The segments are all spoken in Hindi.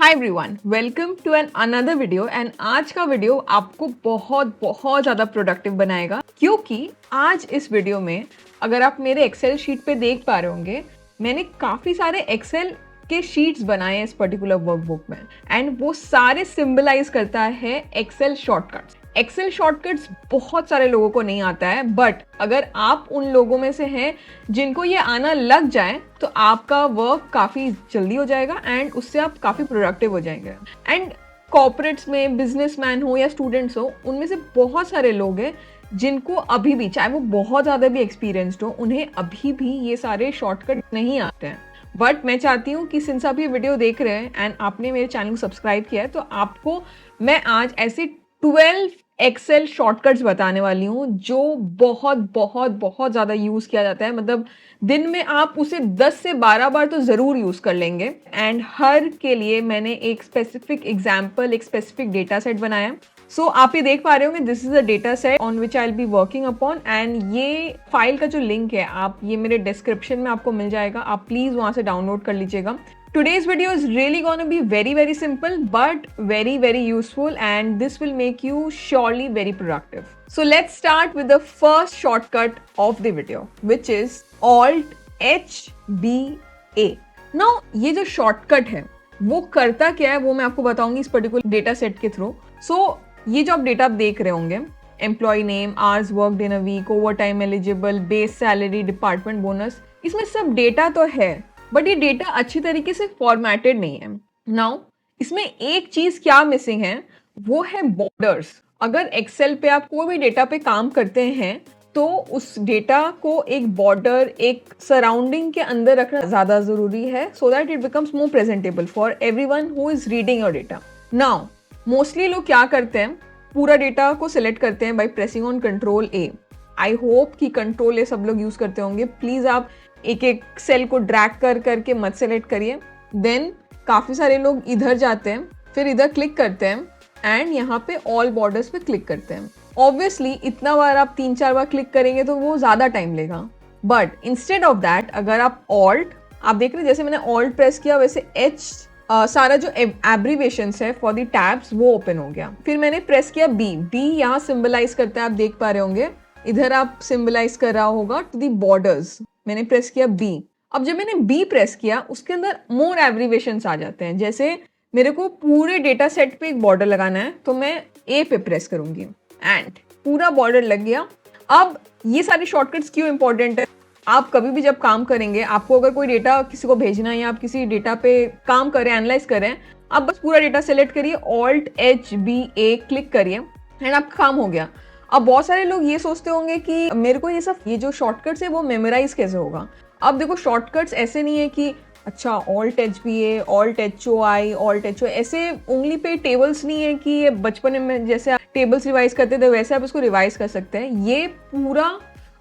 Hi everyone, welcome to an another video. And आज का वीडियो आपको बहुत बहुत ज़्यादा प्रोडक्टिव बनाएगा, क्योंकि आज इस वीडियो में अगर आप मेरे एक्सेल शीट पे देख पा रहे होंगे, मैंने काफ़ी सारे एक्सेल के शीट्स बनाए हैं इस पर्टिकुलर वर्कबुक में। एंड वो सारे सिंबलाइज करता है एक्सेल शॉर्टकट्स। एक्सेल शॉर्टकट्स बहुत सारे लोगों को नहीं आता है, बट अगर आप उन लोगों में से हैं जिनको ये आना लग जाए तो आपका वर्क काफ़ी जल्दी हो जाएगा एंड उससे आप काफ़ी प्रोडक्टिव हो जाएंगे। एंड कॉर्पोरेट्स में बिजनेसमैन हो या स्टूडेंट्स हो, उनमें से बहुत सारे लोग हैं जिनको अभी भी, चाहे वो बहुत ज़्यादा भी एक्सपीरियंस्ड हो, उन्हें अभी भी ये सारे शॉर्टकट नहीं आते हैं। बट मैं चाहती हूँ कि सिंस आप ये वीडियो देख रहे हैं एंड आपने मेरे चैनल को सब्सक्राइब किया है, तो आपको मैं आज ऐसे 12 एक्सेल शॉर्टकट्स बताने वाली हूँ जो बहुत बहुत बहुत ज़्यादा यूज़ किया जाता है। मतलब दिन में आप उसे 10 से 12 बार तो ज़रूर यूज़ कर लेंगे। एंड हर के लिए मैंने एक स्पेसिफिक एग्जाम्पल, एक स्पेसिफिक डेटा सेट बनाया है। सो आप ये देख पा रहे होंगे, this is a data set on which I will be working upon. And ये फाइल का जो लिंक है, आप ये मेरे डिस्क्रिप्शन में आपको मिल जाएगा, आप प्लीज़ वहाँ से डाउनलोड कर लीजिएगा। Today's video is really gonna be very simple but very useful, and this will make you surely very productive. So let's start with the first shortcut of the video, which is Alt HBA. Now ये जो shortcut है वो करता क्या है वो मैं आपको बताऊंगी इस पर्टिकुलर डेटा सेट के थ्रू। सो ये जो आप डेटा आप देख रहे होंगे, employee name, hours worked in a week, over time eligible, base salary, department bonus, इसमें सब डेटा तो है बट ये डेटा अच्छी तरीके से फॉर्मेटेड नहीं है। नाउ इसमें एक चीज क्या मिसिंग है, वो है बॉर्डर्स। अगर एक्सेल पे आप कोई भी डेटा पे काम करते हैं तो उस डेटा को एक बॉर्डर, एक सराउंडिंग के अंदर रखना ज्यादा जरूरी है, so that it becomes more presentable for everyone who is reading your data. Now mostly लोग क्या करते हैं, पूरा डेटा को सिलेक्ट करते हैं bye pressing on control A. I hope कि कंट्रोल ए सब लोग यूज करते होंगे। प्लीज आप एक एक सेल को ड्रैग कर करके मत सेलेक्ट करिए। देन काफ़ी सारे लोग इधर जाते हैं, फिर इधर क्लिक करते हैं एंड यहाँ पे ऑल बॉर्डर्स पे क्लिक करते हैं। ऑब्वियसली इतना बार आप 3-4 बार क्लिक करेंगे तो वो ज़्यादा टाइम लेगा, बट इंस्टेड ऑफ दैट अगर आप ऑल्ट, आप देख रहे हैं जैसे मैंने ऑल्ट प्रेस किया वैसे एच सारा जो एब्रीवेशंस है फॉर द टैब्स वो ओपन हो गया। फिर मैंने प्रेस किया बी। बी यहाँ सिंबलाइज करता है, आप देख पा रहे होंगे इधर आप सिंबलाइज कर रहा होगा टू दी बॉर्डर्स। मैंने प्रेस किया बी। अब जब मैंने बी प्रेस किया उसके अंदर मोर एब्रीवेशंस आ जाते हैं। जैसे मेरे को पूरे डेटा सेट पे एक बॉर्डर लगाना है तो मैं ए पे प्रेस करूंगी एंड पूरा बॉर्डर लग गया। अब ये सारी शॉर्टकट्स क्यों इंपॉर्टेंट है, आप कभी भी जब काम करेंगे, आपको अगर कोई डेटा किसी को भेजना है या आप किसी डेटा पे काम करें, एनालाइज करें, आप बस पूरा डेटा सेलेक्ट करिए, ऑल्ट HBA क्लिक करिए एंड आपका काम हो गया। अब बहुत सारे लोग ये सोचते होंगे कि मेरे को ये जो शॉर्टकट्स है वो मेमोराइज कैसे होगा। अब देखो शॉर्टकट्स ऐसे नहीं है कि अच्छा alt HBA, alt HOI, alt HO, ऐसे उंगली पे टेबल्स नहीं है कि ये बचपन में जैसे आप टेबल्स रिवाइज करते थे वैसे आप इसको रिवाइज कर सकते हैं। ये पूरा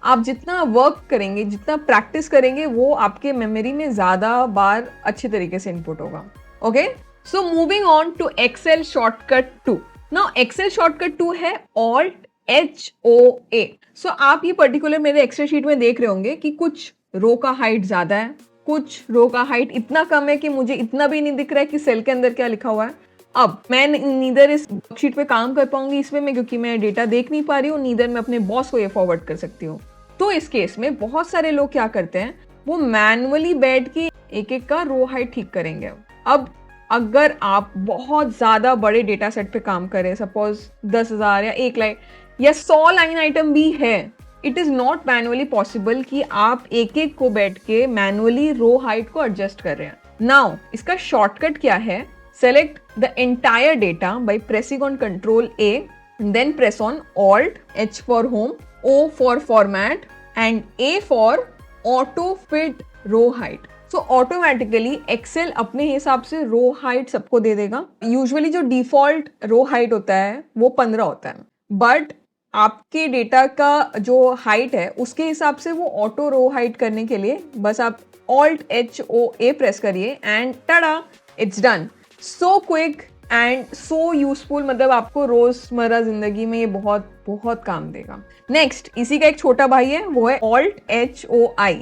आप जितना वर्क करेंगे, जितना प्रैक्टिस करेंगे, वो आपके मेमोरी में ज्यादा बार अच्छे तरीके से इनपुट होगा। Okay, so moving on to Excel shortcut 2। Now Excel shortcut 2 है ऑल्ट HOA। सो आप ये पर्टिकुलर मेरे एक्सेल शीट में देख रहे होंगे कि कुछ रो का हाइट ज्यादा है, कुछ रो का हाइट इतना कम है कि मुझे इतना भी नहीं दिख रहा है कि सेल के अंदर क्या लिखा हुआ है। अब मैं नीदर इस शीट पे काम कर पाऊंगी इसमें मैं, क्योंकि मैं डेटा देख नहीं पा रही हूँ, नीदर मैं अपने बॉस को ये फॉरवर्ड कर सकती हूँ। तो इस केस में बहुत सारे लोग क्या करते हैं, वो मैनुअली बैठ के एक एक का रो हाइट ठीक करेंगे। अब अगर आप बहुत ज्यादा बड़े डेटा सेट पे काम करें, सपोज 10,000 या 1 लाइन या 100 लाइन आइटम भी है, it is not manually possible कि आप एक एक को बैठ के मैनुअली रो हाइट को एडजस्ट कर रहे हैं। नाउ इसका शॉर्टकट क्या है, select the entire data by pressing on control A, then press on alt, H for home, O for format and A for auto fit row height. So automatically Excel अपने हिसाब से रो हाइट सबको दे देगा। यूजुअली जो डिफॉल्ट रो हाइट होता है वो 15 होता है, बट आपके डेटा का जो हाइट है उसके हिसाब से वो ऑटो रो हाइट करने के लिए बस आप ऑल्ट HOA प्रेस करिए and Tada, it's done. So quick and so useful, मतलब आपको रोजमर्रा जिंदगी में ये बहुत बहुत काम देगा। नेक्स्ट इसी का एक छोटा भाई है, वो है ऑल्ट HOI।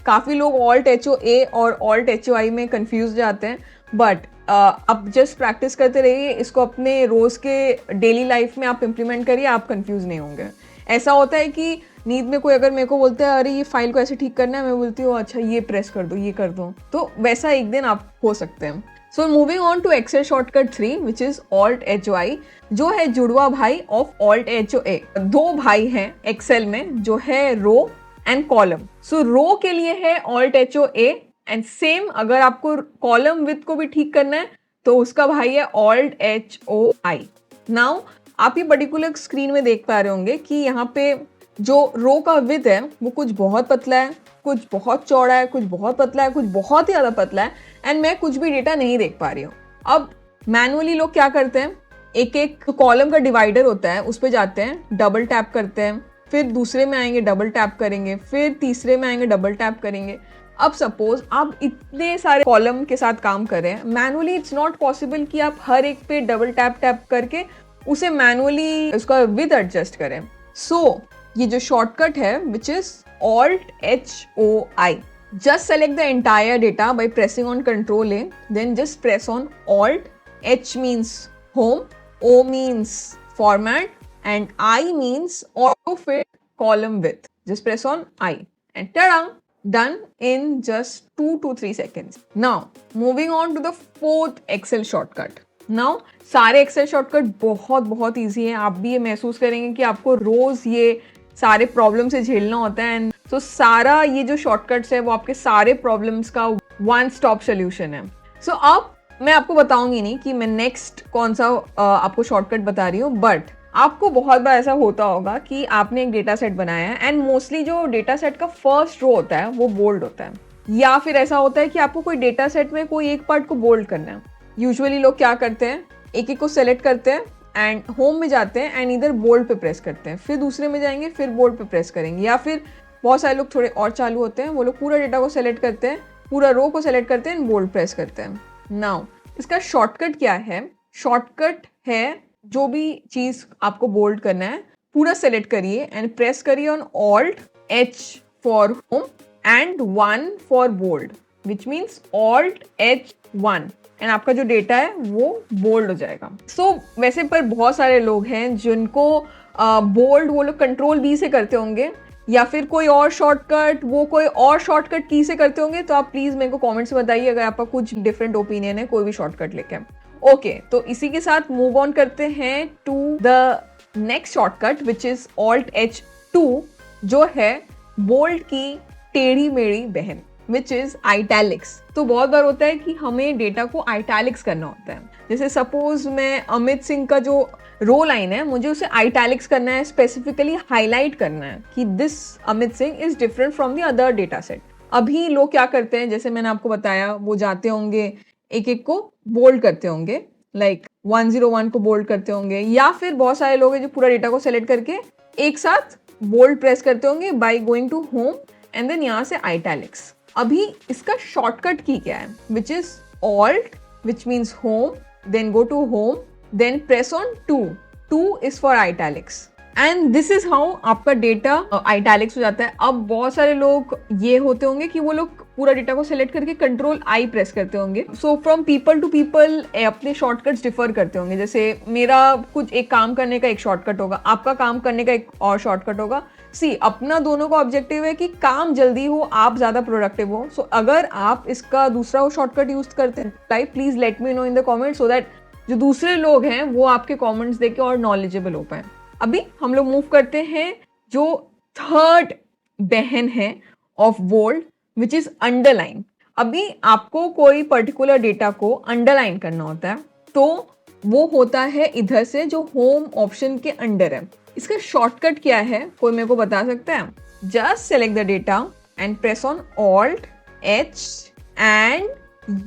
काफी लोग ऑल्ट HOA और ऑल्ट HOI में कंफ्यूज जाते हैं, बट आप जस्ट प्रैक्टिस करते रहिए, इसको अपने रोज के डेली लाइफ में आप इम्प्लीमेंट करिए, आप कंफ्यूज नहीं होंगे। ऐसा होता है कि नींद में कोई अगर मेरे को बोलता है अरे ये फाइल को ऐसे ठीक करना है, मैं बोलती हूँ अच्छा ये प्रेस कर दो, ये कर दो, तो वैसा एक दिन आप हो सकते हैं। So moving on to Excel shortcut 3 which is Alt-HOI, जो है जुड़वा भाई ऑफ Alt-HOA। दो भाई हैं एक्सेल में जो है रो एंड कॉलम। सो रो के लिए है Alt-HOA एंड सेम अगर आपको कॉलम विथ को भी ठीक करना है तो उसका भाई है Alt-HOI। नाउ आप ये पर्टिकुलर स्क्रीन में देख पा रहे होंगे कि यहाँ पे जो रो का विथ है वो कुछ बहुत पतला है, कुछ बहुत चौड़ा है, कुछ बहुत पतला है, कुछ बहुत ही ज्यादा पतला है एंड मैं कुछ भी डेटा नहीं देख पा रही हूँ। अब मैनुअली लोग क्या करते हैं, एक एक कॉलम का डिवाइडर होता है उस पे जाते हैं, डबल टैप करते हैं, फिर दूसरे में आएंगे डबल टैप करेंगे, फिर तीसरे में आएंगे डबल टैप करेंगे। अब सपोज आप इतने सारे कॉलम के साथ काम कर रहे हैं मैनुअली, इट्स नॉट पॉसिबल कि आप हर एक पे डबल टैप टैप करके उसे मैनुअली उसका विद एडजस्ट करें। सो ये जो शॉर्टकट है which is Alt-HOI, just select the entire data by pressing on Ctrl A, then just press on Alt. H means home, O means format, and I means auto fit column width. Just press on I and ta-da! Done in just 2 to 3 seconds. Now moving on to the fourth Excel shortcut. Now सारे Excel shortcut बहुत ईजी है। आप भी ये महसूस करेंगे कि आपको रोज ये सारे प्रॉब्लम से झेलना होता है एंड तो सारा ये जो शॉर्टकट्स है वो आपके सारे प्रॉब्लम्स का वन स्टॉप सोल्यूशन है। सो अब मैं आपको बताऊंगी नहीं कि मैं नेक्स्ट कौन सा आपको शॉर्टकट बता रही हूँ, बट आपको बहुत बार ऐसा होता होगा कि आपने एक डेटा सेट बनाया है एंड मोस्टली जो डेटा सेट का फर्स्ट रो होता है वो बोल्ड होता है, या फिर ऐसा होता है कि आपको कोई डेटा सेट में कोई एक पार्ट को बोल्ड करना है। यूजुअली लोग क्या करते हैं, एक एक को सेलेक्ट करते हैं एंड होम में जाते हैं एंड इधर बोल्ड पे प्रेस करते हैं, फिर दूसरे में जाएंगे फिर बोल्ड पे प्रेस करेंगे, या फिर बहुत सारे लोग थोड़े और चालू होते हैं, वो लोग पूरा डेटा को सेलेक्ट करते हैं, पूरा रो को सेलेक्ट करते हैं एंड बोल्ड प्रेस करते हैं। नाउ इसका शॉर्टकट क्या है, शॉर्टकट है जो भी चीज आपको बोल्ड करना है पूरा सेलेक्ट करिए एंड प्रेस करिए on Alt-H for home and 1 for bold which means Alt-H1 and आपका जो डेटा है वो बोल्ड हो जाएगा। सो वैसे पर बहुत सारे लोग हैं जिनको बोल्ड वो लोग Ctrl B से करते होंगे या फिर कोई और शॉर्टकट वो कोई और शॉर्टकट की से करते होंगे, तो आप प्लीज मेरे को कमेंट्स में बताइए अगर आपका कुछ डिफरेंट ओपिनियन है कोई भी शॉर्टकट लेके। ओके, तो इसी के साथ मूव ऑन करते हैं to the next shortcut which is Alt-H2, जो है बोल्ड की टेढ़ी मेढ़ी बहन विच इज आइटैलिक्स। तो बहुत बार होता है कि हमें डेटा को आइटैलिक्स करना होता है, जैसे सपोज मैं अमित सिंह का जो रो लाइन है मुझे उसे आइटैलिक्स करना है, स्पेसिफिकली हाईलाइट करना है कि this Amit Singh is different from the other data set. अभी लोग क्या करते हैं, जैसे मैंने आपको बताया, वो जाते होंगे एक एक को बोल्ड करते होंगे, लाइक 101 को बोल्ड करते होंगे, या फिर बहुत सारे लोग हैं जो पूरा डेटा को सेलेक्ट करके एक साथ बोल्ड प्रेस करते होंगे by going to home and then यहाँ से आइटैलिक्स। अभी इसका शॉर्टकट की क्या है, which is Alt which means home, then go to home, then press on 2 is for italics and this is how आपका डेटा italics हो जाता है। अब बहुत सारे लोग ये होते होंगे कि वो लोग पूरा डेटा को सेलेक्ट करके Ctrl I प्रेस करते होंगे। So from people to people अपने शॉर्टकट्स डिफर करते होंगे, जैसे मेरा कुछ एक काम करने का एक शॉर्टकट होगा, आपका काम करने का एक और शॉर्टकट होगा। सी अपना दोनों का ऑब्जेक्टिव है कि काम जल्दी हो, आप ज्यादा प्रोडक्टिव हो। सो अगर आप इसका दूसरा शॉर्टकट यूज करते हैं please let me know in the comment so that जो दूसरे लोग हैं वो आपके कमेंट्स देख के और नॉलेजेबल हो पाए। अभी हम लोग मूव करते हैं जो थर्ड बहन है of bold which is underline. अभी आपको कोई पर्टिकुलर डेटा को अंडरलाइन करना होता है तो वो होता है इधर से जो होम ऑप्शन के अंडर है। इसका शॉर्टकट क्या है, कोई मेरे को बता सकता है? Just select the data and press on Alt-H and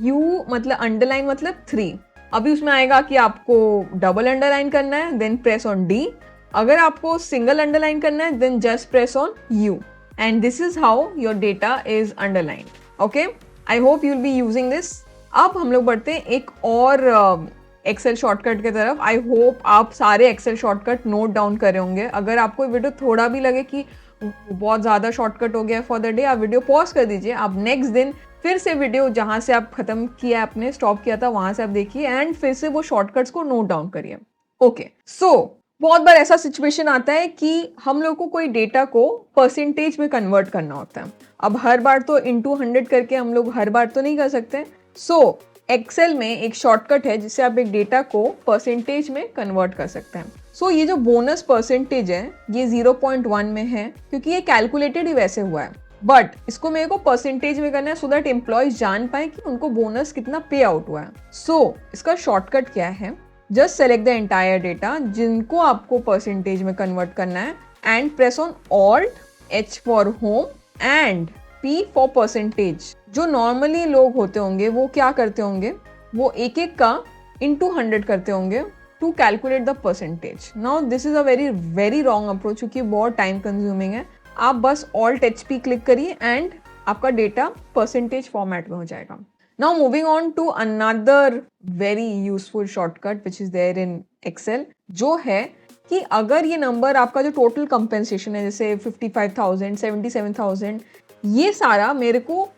U मतलब अंडरलाइन मतलब 3। अभी उसमें आएगा कि आपको डबल अंडरलाइन करना है, देन प्रेस ऑन D। अगर आपको सिंगल अंडरलाइन करना है then just press on U and this is how your data is underline. Okay, I hope you will be using this. अब हम लोग बढ़ते हैं एक और एक्सेल शॉर्टकट की तरफ। आई होप आप सारे एक्सेल शॉर्टकट नोट डाउन कर रहे होंगे। अगर आपको वीडियो थोड़ा भी लगे कि बहुत ज़्यादा शॉर्टकट हो गया फॉर द डे, आप वीडियो पॉज कर दीजिए, आप नेक्स्ट दिन फिर से वीडियो जहां से आप खत्म किया, आपने स्टॉप किया था, वहां से आप देखिए एंड फिर से वो शॉर्टकट्स को नोट डाउन करिए। ओके, सो बहुत बार ऐसा सिचुएशन आता है कि हम लोग को कोई डेटा को परसेंटेज में कन्वर्ट करना होता है। अब हर बार तो इंटू 100 करके हम लोग हर बार तो नहीं कर सकते। सो एक्सेल में एक शॉर्टकट है जिससे आप एक डेटा को परसेंटेज में कन्वर्ट कर सकते हैं। सो ये जो बोनस परसेंटेज है ये 0.1 में है क्योंकि ये कैलकुलेटेड ही वैसे हुआ है, बट इसको मेरे को परसेंटेज में करना है सो दैट एम्प्लॉयज जान पाए कि उनको बोनस कितना पे आउट हुआ है। सो इसका शॉर्टकट क्या है, just select the entire data जिनको आपको परसेंटेज में कन्वर्ट करना है and press on alt H for home and P for percentage. जो नॉर्मली लोग होते होंगे वो क्या करते होंगे, वो एक एक का इंटू 100 करते होंगे to calculate the percentage. Now this is a very wrong approach क्योंकि बहुत टाइम कंज्यूमिंग है। आप बस ऑल्ट HP क्लिक करिए एंड आपका डेटा परसेंटेज फॉर्मेट में हो जाएगा। Now moving on to another very useful shortcut which is there in Excel, जो है कि अगर ये नंबर आपका जो टोटल कंपेंसेशन है जैसे 55,000, 77,000, ये सारा मेरे को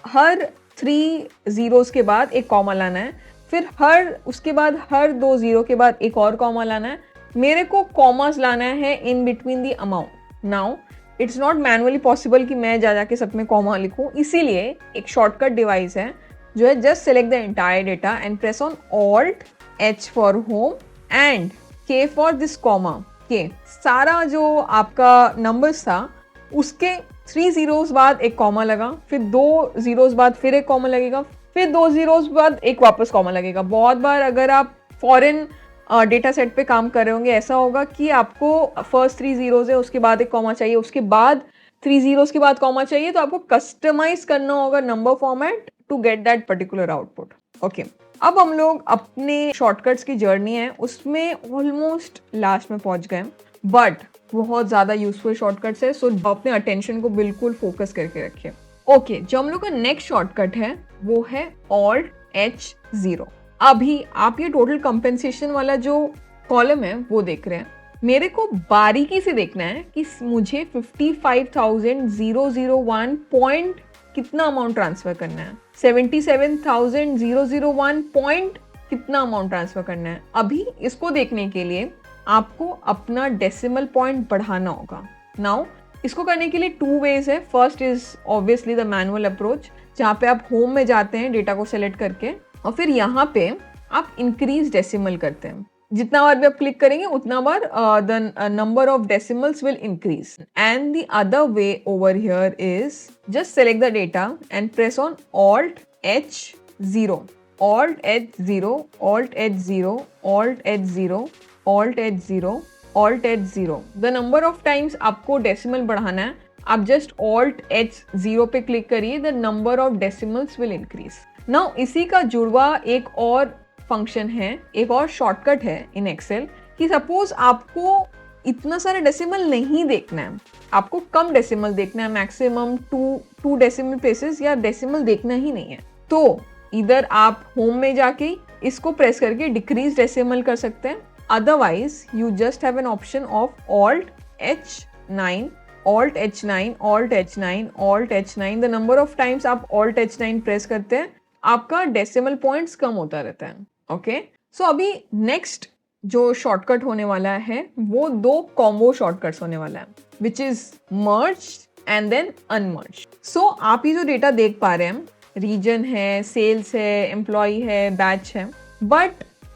हर 3 जीरोस के बाद एक कॉमा लाना है, फिर उसके बाद हर 2 जीरो के बाद एक और कॉमा लाना है। मेरे को कॉमास लाना है in between the amount. Now it's not manually possible कि मैं जाके सब में कॉमा लिखूं, इसीलिए एक शॉर्टकट डिवाइस है जो है just select the entire data and press on alt H for home and K for this comma K। सारा जो आपका नंबर्स था उसके 3 जीरोस बाद एक कॉमा लगा, फिर 2 जीरोस बाद फिर एक कॉमा लगेगा, फिर 2 जीरोस बाद एक वापस कॉमा लगेगा। बहुत बार अगर आप फॉरेन डेटा सेट पे काम कर रहे होंगे ऐसा होगा कि आपको फर्स्ट 3 जीरोस है उसके बाद एक कॉमा चाहिए, उसके बाद 3 जीरोस के बाद कॉमा चाहिए, तो आपको कस्टमाइज करना होगा number format to get that particular output. Okay, अब हम लोग अपने शॉर्टकट्स की जर्नी है उसमें ऑलमोस्ट लास्ट में पहुंच गए, बट बहुत ज्यादा यूजफुल शॉर्टकट्स है, सो अपने अटेंशन को बिल्कुल फोकस करके रखिए। ओके, जो हम लोग का नेक्स्ट शॉर्टकट है वो है ऑल्ट H0। अभी आप ये टोटल कंपेंसेशन वाला जो कॉलम है वो देख रहे हैं, मेरे को बारीकी से देखना है कि मुझे 55,001 पॉइंट कितना अमाउंट ट्रांसफर करना है, 77,001 पॉइंट कितना अमाउंट ट्रांसफर करना है। अभी इसको देखने के लिए आपको अपना डेसिमल पॉइंट बढ़ाना होगा। नाउ इसको करने के लिए 2 वेज है। First is obviously the manual approach, जहाँ पे आप होम में जाते हैं डेटा को सेलेक्ट करके और फिर यहाँ पे आप इंक्रीज डेसिमल करते हैं। जितना बार भी आप क्लिक करेंगे उतना बार the number of decimals will increase. And the other way over here is just select the data and press on alt H0, alt H0, alt H0, alt H0, alt H0, alt H0। The number of times आपको डेसिमल बढ़ाना है, आप जस्ट ऑल्ट H0 पे क्लिक करिए, the number of decimals will increase. Now इसी का जुड़वा एक और फंक्शन है, एक और शॉर्टकट है इन एक्सेल कि सपोज आपको इतना सारा डेसिमल नहीं देखना है, आपको कम डेसिमल देखना है, मैक्सिमम 2 डेसिमल प्लेसेस या डेसिमल देखना ही नहीं है, तो इधर आप होम में जाके इसको प्रेस करके डिक्रीज डेसिमल कर सकते हैं। Otherwise you just have an option of alt H9, alt H9, alt H9, alt H9। The number of times आप ऑल्ट H9 प्रेस करते हैं आपका डेसिमल पॉइंट्स कम होता रहता है। ओके, सो अभी नेक्स्ट जो शॉर्टकट होने वाला है वो 2 कॉम्बो शॉर्टकट्स होने वाला है, which is merge and then unmerge. So आप ये जो डेटा देख पा रहे हैं, रीजन है, सेल्स है, एम्प्लॉय है, बैच है, बट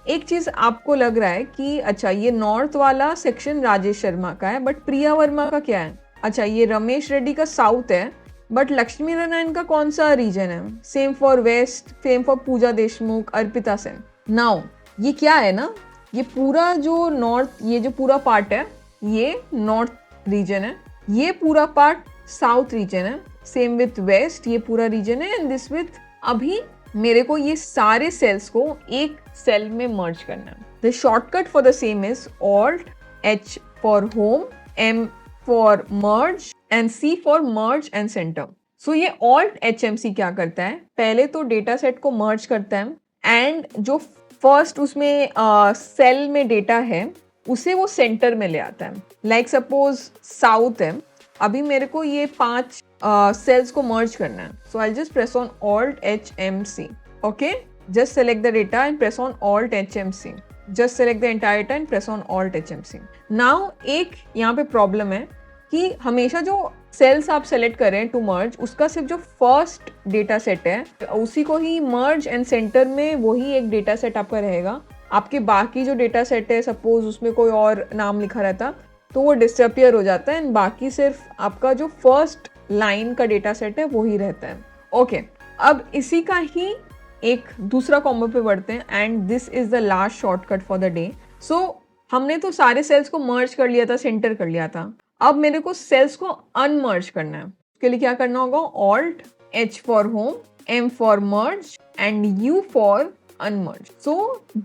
एक चीज आपको लग रहा है कि अच्छा ये नॉर्थ वाला सेक्शन राजेश शर्मा का है, बट प्रिया वर्मा का क्या है, अच्छा ये रमेश रेड्डी का साउथ है, बट लक्ष्मी नारायण का कौन सा रीजन है, same for west, same for Pooja Deshmukh, Arpita Sen. Now ये क्या है ना, ये पूरा जो नॉर्थ, ये जो पूरा पार्ट है ये नॉर्थ रीजन है, ये पूरा पार्ट साउथ रीजन है, सेम विथ वेस्ट, ये पूरा रीजन है, एंड दिस विथ। अभी मेरे को ये सारे सेल्स को एक सेल में मर्ज करना है। The shortcut for the same is alt H for home, M for merge and C for merge and centre. So ये ऑल्ट HMC क्या करता है, पहले तो डेटा सेट को मर्ज करता है एंड जो फर्स्ट उसमें सेल में डेटा है उसे वो सेंटर में ले आता है। लाइक सपोज साउथ है, अभी मेरे को ये 5 सेल्स को मर्ज करना है. So I just press on Alt HMC. Okay, just select the data and press on Alt HMC. Just select the entire data and press on Alt HMC. Now एक यहाँ पे प्रॉब्लम है कि हमेशा जो सेल्स आप सेलेक्ट करें टू मर्ज, उसका सिर्फ जो फर्स्ट डेटा सेट है उसी को ही मर्ज एंड सेंटर में वही एक डेटा सेट आपका रहेगा. आपके बाकी जो डेटा सेट है, सपोज उसमें कोई और नाम लिखा रहता तो वो डिसअपियर हो जाता है एंड बाकी सिर्फ आपका जो फर्स्ट लाइन का डेटा सेट है वही रहता है. ओके, अब इसी का ही एक दूसरा कॉम्बो पे बढ़ते हैं and this is the last shortcut for the day. So हमने तो सारे सेल्स को मर्ज कर लिया था, सेंटर कर लिया था. अब मेरे को सेल्स को अनमर्ज करना है. उसके लिए क्या करना होगा? Alt H for home, M for merge and U for unmerge. So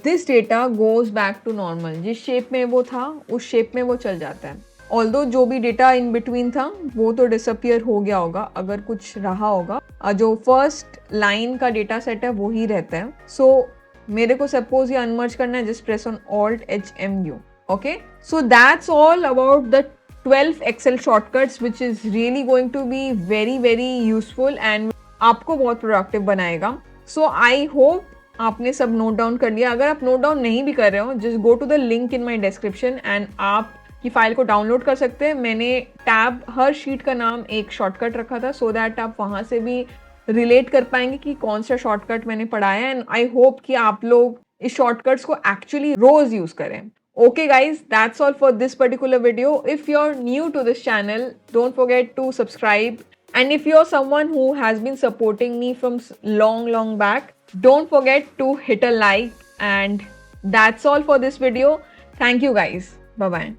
this data goes back to normal. जिस शेप में वो था उस शेप में वो चल जाता है. Although जो भी डेटा इन बिटवीन था वो तो डिसअपियर हो गया होगा अगर कुछ रहा होगा. जो फर्स्ट लाइन का डेटा सेट है वो ही रहता है. सो मेरे को सपोज ये अनमर्ज करना है. Just press on Alt HMU. Okay, so that's all about the 12 Excel shortcuts which is really going to be very useful and आपको बहुत प्रोडक्टिव बनाएगा. सो आई होप आपने सब नोट डाउन कर लिया. अगर आप नोट डाउन नहीं भी कर रहे हो, just go to the link in my description and आप की फाइल को डाउनलोड कर सकते हैं. मैंने टैब हर शीट का नाम एक शॉर्टकट रखा था सो दैट आप वहाँ से भी रिलेट कर पाएंगे कि कौन सा शॉर्टकट मैंने पढ़ाया है. एंड आई होप कि आप लोग इस शॉर्टकट्स को एक्चुअली रोज यूज करें. Okay guys, that's all for this particular video. If you're new to this channel, don't forget to subscribe. And if you're someone who has been supporting me from long back, don't forget to hit a like. And that's all for this video. Thank you guys. Bye bye.